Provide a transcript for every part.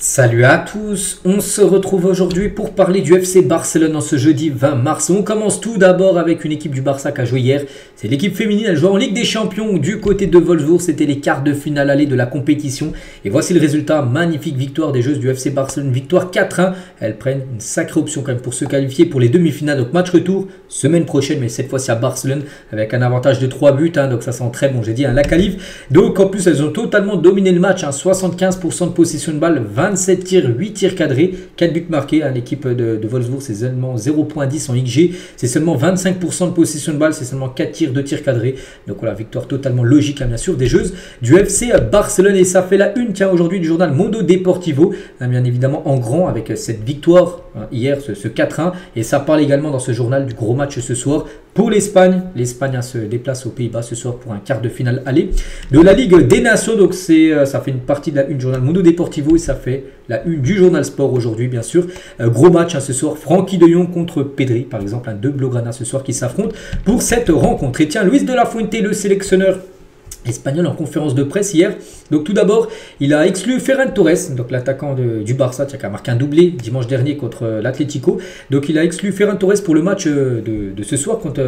Salut à tous, on se retrouve aujourd'hui pour parler du FC Barcelone en ce jeudi 20 mars. On commence tout d'abord avec une équipe du Barça qui a joué hier. C'est l'équipe féminine, elle joue en Ligue des Champions du côté de Wolfsburg. C'était les quarts de finale aller de la compétition. Et voici le résultat, magnifique victoire des joueuses du FC Barcelone, victoire 4-1. Elles prennent une sacrée option quand même pour se qualifier pour les demi-finales. Donc match retour semaine prochaine, mais cette fois-ci à Barcelone avec un avantage de 3 buts. Donc ça sent très bon, j'ai dit, la qualif. Donc en plus elles ont totalement dominé le match, 75% de possession de balle, 27 tirs, 8 tirs cadrés, 4 buts marqués. L'équipe de Wolfsburg, c'est seulement 0.10 en XG, c'est seulement 25% de possession de balle, c'est seulement 4 tirs, 2 tirs cadrés. Donc voilà, victoire totalement logique, bien sûr, des joueuses du FC Barcelone. Et ça fait la une, aujourd'hui du journal Mundo Deportivo, bien évidemment en grand avec cette victoire hier, ce 4-1. Et ça parle également dans ce journal du gros match ce soir pour l'Espagne. L'Espagne se déplace aux Pays-Bas ce soir pour un quart de finale aller de la Ligue des Nations. Donc ça fait une partie de la une du journal Mundo Deportivo et ça fait la une du journal Sport aujourd'hui, bien sûr. Gros match ce soir, Frenkie de Jong contre Pedri, par exemple, deux Blaugrana ce soir qui s'affrontent pour cette rencontre. Et tiens, Luis de la Fuente, le sélectionneur espagnol, en conférence de presse hier. Donc tout d'abord, il a exclu Ferran Torres, donc l'attaquant du Barça, qui a marqué un doublé dimanche dernier contre l'Atlético. Donc il a exclu Ferran Torres pour le match de ce soir contre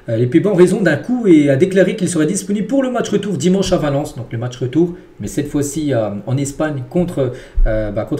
les Pays-Bas en raison d'un coup et a déclaré qu'il serait disponible pour le match retour dimanche à Valence. Donc le match retour, mais cette fois-ci en Espagne contre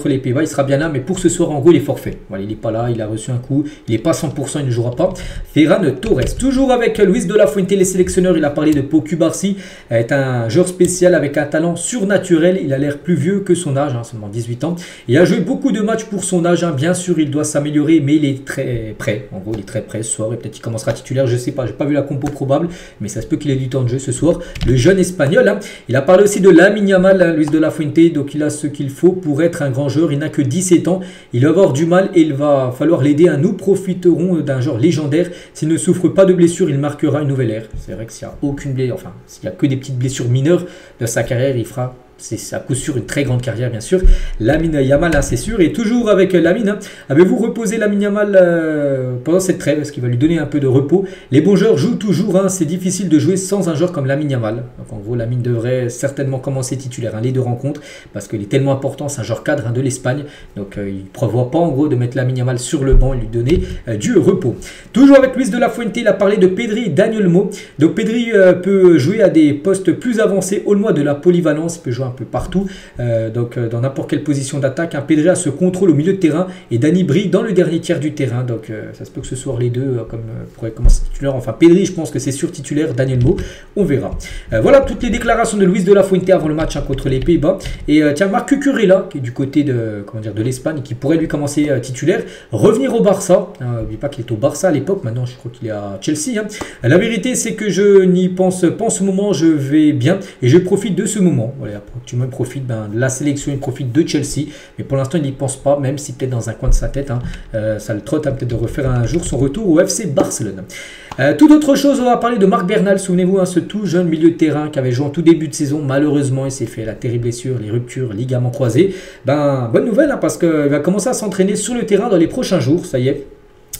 les Pays-Bas. Il sera bien là, mais pour ce soir, en gros, il est forfait. Voilà, il n'est pas là, il a reçu un coup, il n'est pas 100%, il ne jouera pas. Ferran Torres, toujours avec Luis de la Fuente, les sélectionneurs, il a parlé de Pau Cubarsí, est un joueur spécial avec un talent surnaturel. Il a l'air plus vieux que son âge, seulement 18 ans. Il a joué beaucoup de matchs pour son âge. Bien sûr, il doit s'améliorer, mais il est très prêt. En gros, il est très prêt ce soir et peut-être qu'il commencera titulaire. Je ne sais pas, j'ai pas vu la compo probable, mais ça se peut qu'il ait du temps de jeu ce soir. Le jeune espagnol. Il a parlé aussi de Lamine Yamal, Luis de la Fuente. Donc, il a ce qu'il faut pour être un grand joueur. Il n'a que 17 ans. Il va avoir du mal et il va falloir l'aider. Nous profiterons d'un joueur légendaire. S'il ne souffre pas de blessure, il marquera une nouvelle ère. C'est vrai que s'il n'y a aucune blessure, enfin, s'il n'y a que des petites blessures mineures de sa carrière, il fera, c'est à coup sûr, une très grande carrière, bien sûr. Lamine Yamal, c'est sûr. Et toujours avec Lamine, avez-vous reposé Lamine Yamal pendant cette trêve? Parce qu'il va lui donner un peu de repos. Les bons joueurs jouent toujours. C'est difficile de jouer sans un joueur comme Lamine Yamal. Donc en gros, Lamine devrait certainement commencer titulaire les deux rencontres parce qu'il est tellement important. C'est un joueur cadre de l'Espagne. Donc il ne prévoit pas en gros de mettre Lamine Yamal sur le banc et lui donner du repos. Toujours avec Luis de la Fuente, il a parlé de Pedri et Dani Olmo. Donc Pedri peut jouer à des postes plus avancés. Olmo a de la polyvalence, il peut jouer un peu partout, donc dans n'importe quelle position d'attaque. Pedri a ce contrôle au milieu de terrain et Dani brille dans le dernier tiers du terrain. Donc ça se peut que ce soir les deux pourraient commencer titulaire. Enfin Pedri, je pense que c'est sûr titulaire. Dani Olmo, on verra. Voilà toutes les déclarations de Luis de la Fuente avant le match contre les Pays-Bas. Et tiens, Marc Cucurella qui est du côté de l'Espagne, qui pourrait lui commencer titulaire, revenir au Barça. N'oublie pas qu'il est au Barça à l'époque. Maintenant je crois qu'il est à Chelsea. La vérité c'est que je n'y pense pas en ce moment. Je vais bien et je profite de ce moment. Voilà, tu me profites de la sélection, il profite de Chelsea, mais pour l'instant il n'y pense pas, même si peut-être dans un coin de sa tête, ça le trotte peut-être de refaire un jour son retour au FC Barcelone. Toute autre chose, on va parler de Marc Bernal. Souvenez-vous, ce tout jeune milieu de terrain qui avait joué en tout début de saison. Malheureusement, il s'est fait la terrible blessure, les ruptures, ligaments croisés. Bonne nouvelle, parce qu'il va commencer à s'entraîner sur le terrain dans les prochains jours, ça y est.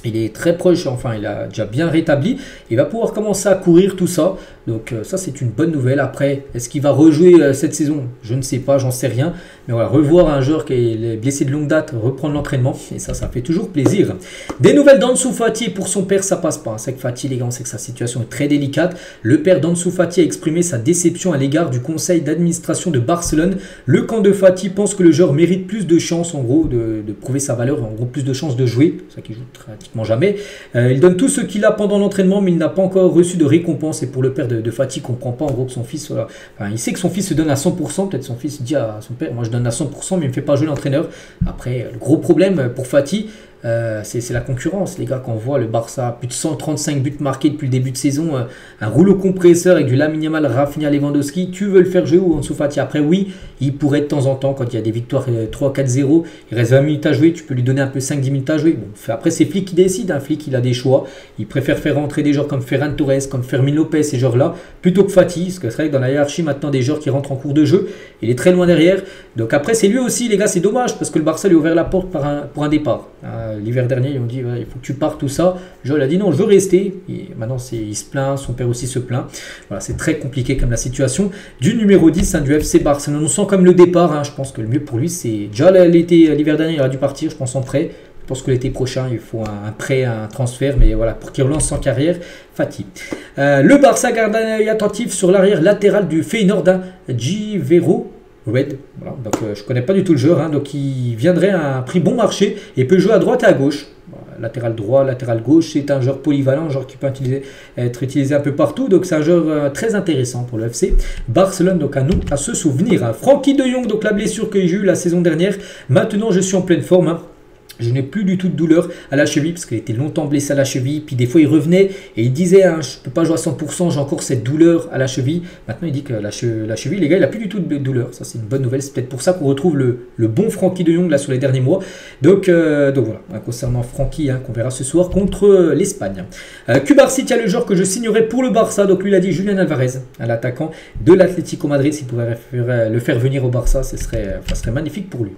Il est très proche, enfin il a déjà bien rétabli. Il va pouvoir commencer à courir, tout ça. Donc ça c'est une bonne nouvelle. Après, est-ce qu'il va rejouer cette saison? Je ne sais pas, j'en sais rien. Mais voilà, revoir un joueur qui est blessé de longue date, reprendre l'entraînement, et ça fait toujours plaisir. Des nouvelles d'Ansu Fati, pour son père ça passe pas. C'est que Fati, les gars, on sait que sa situation est très délicate. Le père d'Ansu Fati a exprimé sa déception à l'égard du conseil d'administration de Barcelone. Le camp de Fati pense que le joueur mérite plus de chances, en gros, de prouver sa valeur, en gros plus de chances de jouer. C'est ça qu'il joue pratiquement jamais. Il donne tout ce qu'il a pendant l'entraînement, mais il n'a pas encore reçu de récompense. Et pour le père de Fati, comprend pas en gros que son fils, voilà, enfin, il sait que son fils se donne à 100%. Peut-être son fils dit à son père, moi je donne à 100%, mais il ne me fait pas jouer l'entraîneur. Après, le gros problème pour Fati, c'est la concurrence, les gars. Quand on voit le Barça, plus de 135 buts marqués depuis le début de saison, un rouleau compresseur avec du Lamine Yamal, Rafinha, Lewandowski, tu veux le faire jouer ou Ansu Fati? Après oui, il pourrait de temps en temps, quand il y a des victoires 3-4-0, il reste 20 minutes à jouer, tu peux lui donner un peu 5-10 minutes à jouer. Bon, après c'est Flick qui décide, Flick il a des choix, il préfère faire rentrer des joueurs comme Ferran Torres, comme Fermin Lopez, ces joueurs-là, plutôt que Fati, parce que c'est vrai que dans la hiérarchie maintenant des joueurs qui rentrent en cours de jeu, il est très loin derrière. Donc après c'est lui aussi, les gars, c'est dommage, parce que le Barça lui a ouvert la porte pour un départ. L'hiver dernier, ils ont dit il faut que tu partes, tout ça. Joel a dit non, je veux rester. Et maintenant, il se plaint, son père aussi se plaint. Voilà, c'est très compliqué comme la situation du numéro 10 du FC Barcelone. On sent comme le départ. Je pense que le mieux pour lui, c'est déjà l'hiver dernier, il aurait dû partir, je pense, en prêt. Je pense que l'été prochain, il faut un prêt, un transfert, mais voilà, pour qu'il relance sa carrière, Fati. Le Barça garde un œil attentif sur l'arrière latéral du Feyenoord, Givero Red. Voilà, donc je ne connais pas du tout le joueur, donc il viendrait à un prix bon marché et peut jouer à droite et à gauche. Latéral droit, latéral gauche, c'est un joueur polyvalent, un joueur qui peut être utilisé un peu partout, donc c'est un joueur très intéressant pour le FC Barcelone, donc à nous à se souvenir. Frenkie de Jong, donc la blessure que j'ai eue la saison dernière, maintenant je suis en pleine forme. Je n'ai plus du tout de douleur à la cheville parce qu'il était longtemps blessé à la cheville. Puis des fois, il revenait et il disait je ne peux pas jouer à 100%, j'ai encore cette douleur à la cheville. Maintenant, il dit que la cheville, les gars, il n'a plus du tout de douleur. Ça, c'est une bonne nouvelle. C'est peut-être pour ça qu'on retrouve le bon Frenkie de Jong là sur les derniers mois. Donc voilà, concernant Frenkie, qu'on verra ce soir contre l'Espagne. Cubarsí, il y a le joueur que je signerai pour le Barça. Donc lui, il a dit Julián Alvarez, l'attaquant de l'Atlético Madrid. S'il pouvait le faire venir au Barça, ça serait magnifique pour lui.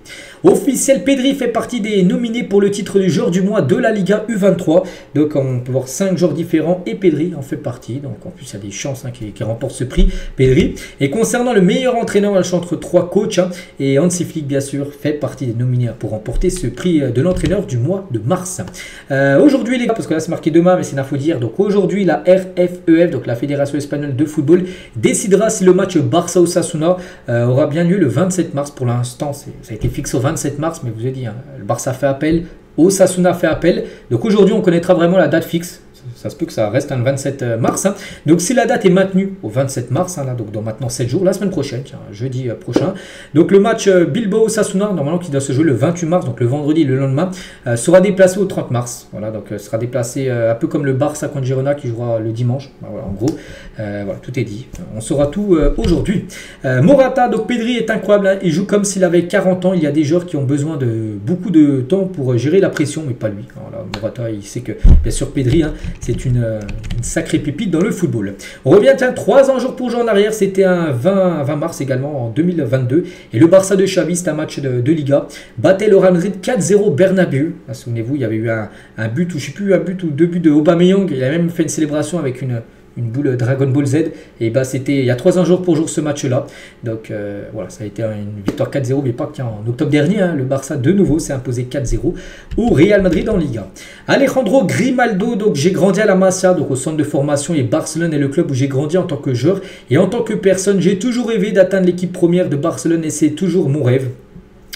Officiel, Pedri fait partie des nominés pour le titre du joueur du mois de la Liga U23. Donc on peut voir 5 joueurs différents et Pedri en fait partie. Donc en plus il y a des chances qu'il remporte ce prix, Pedri. Et concernant le meilleur entraîneur, elle entre 3 coachs et Hansi Flick bien sûr fait partie des nominés pour remporter ce prix de l'entraîneur du mois de mars. Aujourd'hui les gars, parce que là c'est marqué demain mais c'est une info d'hier, donc aujourd'hui la RFEF, donc la Fédération Espagnole de Football, décidera si le match Barça-Osasuna aura bien lieu le 27 mars. Pour l'instant ça a été fixé au 27 mars, mais vous avez dit, le Barça fait appel, Osasuna fait appel. Donc aujourd'hui, on connaîtra vraiment la date fixe. Ça se peut que ça reste le 27 mars. Donc si la date est maintenue au 27 mars, donc dans maintenant 7 jours, la semaine prochaine, jeudi prochain. Donc le match Bilbao-Osasuna, normalement qui doit se jouer le 28 mars, donc le vendredi, le lendemain, sera déplacé au 30 mars. Voilà, donc sera déplacé un peu comme le Barça contre Girona qui jouera le dimanche. Voilà, en gros, voilà, tout est dit. On saura tout aujourd'hui. Morata, donc Pedri est incroyable. Il joue comme s'il avait 40 ans. Il y a des joueurs qui ont besoin de beaucoup de temps pour gérer la pression, mais pas lui. Voilà, Morata, il sait que, bien sûr, Pedri, c'est une sacrée pépite dans le football. On revient 3 ans jour pour jour en arrière, c'était un 20 mars également en 2022. Et le Barça de Xavi, c'est un match de Liga, battait le Real Madrid 4-0 Bernabéu. Souvenez-vous, il y avait eu un but, ou je sais plus, un but ou 2 buts de Aubameyang. Il a même fait une célébration avec une boule Dragon Ball Z. Et c'était il y a 3 ans jour pour jour ce match-là. Donc voilà, ça a été une victoire 4-0, mais pas qu'en octobre dernier. Le Barça de nouveau s'est imposé 4-0 au Real Madrid en Liga. Alejandro Grimaldo, donc j'ai grandi à la Masia, donc au centre de formation, et Barcelone est le club où j'ai grandi en tant que joueur et en tant que personne. J'ai toujours rêvé d'atteindre l'équipe première de Barcelone et c'est toujours mon rêve.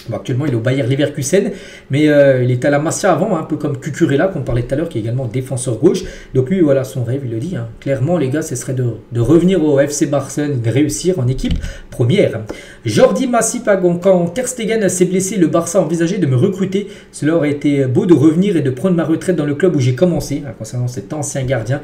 Bon, actuellement, il est au Bayer Leverkusen, mais il était à la Masia avant, un peu comme Cucurella, qu'on parlait tout à l'heure, qui est également défenseur gauche. Donc lui, voilà, son rêve, il le dit. Clairement, les gars, ce serait de revenir au FC Barcelone, de réussir en équipe première. Jordi Masip, quand Ter Stegen s'est blessé, le Barça a envisagé de me recruter. Cela aurait été beau de revenir et de prendre ma retraite dans le club où j'ai commencé, concernant cet ancien gardien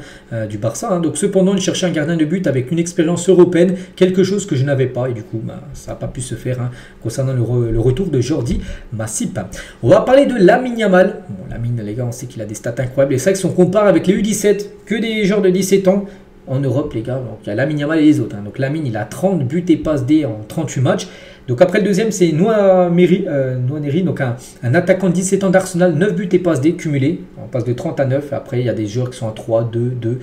du Barça. Donc cependant, il cherchait un gardien de but avec une expérience européenne, quelque chose que je n'avais pas. Et du coup, ça n'a pas pu se faire concernant le retour de Jordi Masip. On va parler de Lamine Yamal. Bon, Lamine, les gars, on sait qu'il a des stats incroyables. Et c'est vrai que si on compare avec les U17, que des joueurs de 17 ans, en Europe, les gars, donc il y a Lamine Yamal et les autres. Donc Lamine, il a 30 buts et passes D en 38 matchs. Donc après le deuxième, c'est Nwaneri, donc un attaquant de 17 ans d'Arsenal, 9 buts et passes D cumulés. On passe de 30 à 9. Après, il y a des joueurs qui sont à 3, 2, 2.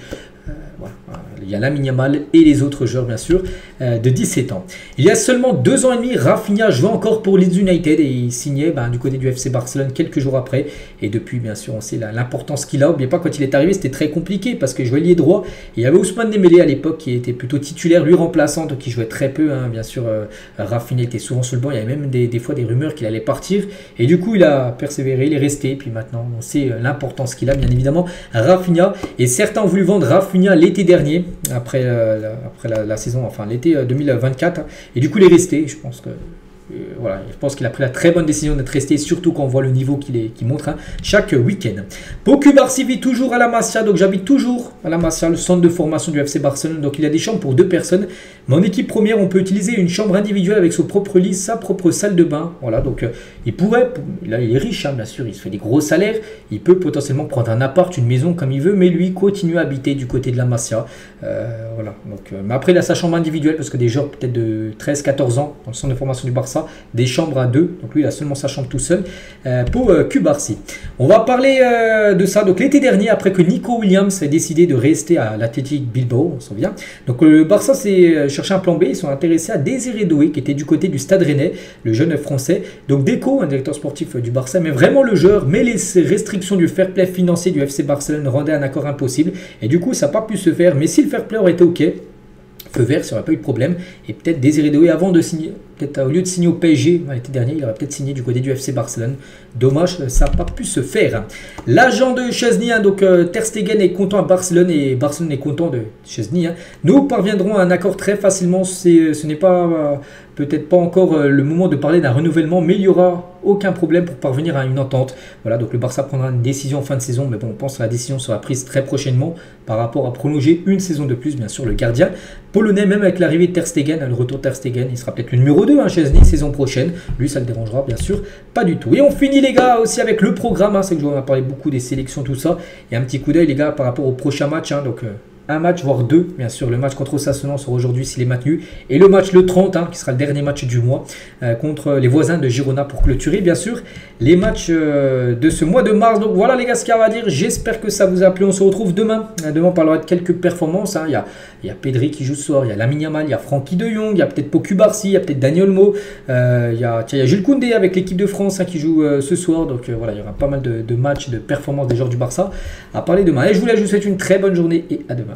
Voilà. Il y a Lamine Yamal et les autres joueurs bien sûr de 17 ans. Il y a seulement 2 ans et demi, Rafinha jouait encore pour Leeds United et il signait du côté du FC Barcelone quelques jours après. Et depuis bien sûr on sait l'importance qu'il a. N'oubliez pas quand il est arrivé c'était très compliqué parce que jouait lié droit. Et il y avait Ousmane Dembélé à l'époque qui était plutôt titulaire, lui remplaçant, donc il jouait très peu. Bien sûr Rafinha était souvent sur le banc. Il y avait même des fois des rumeurs qu'il allait partir. Et du coup il a persévéré, il est resté. Et puis maintenant on sait l'importance qu'il a bien évidemment Rafinha. Et certains ont voulu vendre Rafinha l'été dernier. Après la saison, enfin l'été 2024, et du coup il est resté. Je pense que voilà, je pense qu'il a pris la très bonne décision d'être resté, surtout quand on voit le niveau qu'il montre chaque week-end. Cubarsí vit toujours à la Masia, donc j'habite toujours à la Masia, le centre de formation du FC Barcelone. Donc il a des chambres pour 2 personnes, mais en équipe première on peut utiliser une chambre individuelle avec son propre lit, sa propre salle de bain. Voilà, donc il pourrait, là il est riche bien sûr, il se fait des gros salaires, il peut potentiellement prendre un appart, une maison comme il veut, mais lui continue à habiter du côté de la Masia. Voilà, donc mais après il a sa chambre individuelle parce que des joueurs peut-être de 13-14 ans dans le centre de formation du Barça Barça, des chambres à 2. Donc lui, il a seulement sa chambre tout seul pour Cubarsí. On va parler de ça. Donc l'été dernier, après que Nico Williams ait décidé de rester à l'Athletic Bilbao, on s'en souvient. Donc le Barça s'est cherché un plan B. Ils sont intéressés à Désiré Doué, qui était du côté du Stade Rennais, le jeune français. Donc Deco, un directeur sportif du Barça, mais vraiment le joueur, mais les restrictions du fair play financier du FC Barcelone rendaient un accord impossible. Et du coup, ça n'a pas pu se faire. Mais si le fair play aurait été OK, feu vert, ça n'aurait pas eu de problème. Et peut-être Désiré Doué, avant de signer, peut-être au lieu de signer au PSG l'été dernier, il aurait peut-être signé du côté du FC Barcelone. Dommage, ça n'a pas pu se faire. L'agent de Chesney, donc Ter Stegen est content à Barcelone et Barcelone est content de Chesney. Nous parviendrons à un accord très facilement. Ce n'est pas peut-être pas encore le moment de parler d'un renouvellement, mais il n'y aura aucun problème pour parvenir à une entente. Voilà, donc le Barça prendra une décision en fin de saison, mais bon, on pense que la décision sera prise très prochainement par rapport à prolonger une saison de plus, bien sûr, le gardien polonais, même avec l'arrivée de Ter Stegen, le retour de Ter Stegen, il sera peut-être le numéro 2, Chesney, saison prochaine. Lui, ça le dérangera, bien sûr, pas du tout. Et on finit, les gars, aussi avec le programme. C'est que je vais parler beaucoup des sélections, tout ça. Et un petit coup d'œil, les gars, par rapport au prochain match. Donc, un match, voire deux, bien sûr. Le match contre Osasuna sera aujourd'hui s'il est maintenu. Et le match le 30, qui sera le dernier match du mois, contre les voisins de Girona pour clôturer, bien sûr, les matchs de ce mois de mars. Donc voilà, les gars, ce qu'il y a à dire. J'espère que ça vous a plu. On se retrouve demain. Demain, on parlera de quelques performances. Il y a Pedri qui joue ce soir, il y a Lamine Yamal, il y a Frenkie de Jong, il y a peut-être Pau Cubarsí, il y a peut-être Dani Olmo. Il y a Jules Koundé avec l'équipe de France qui joue ce soir. Donc voilà, il y aura pas mal de matchs, de performances des joueurs du Barça à parler demain. Et je vous souhaite une très bonne journée et à demain.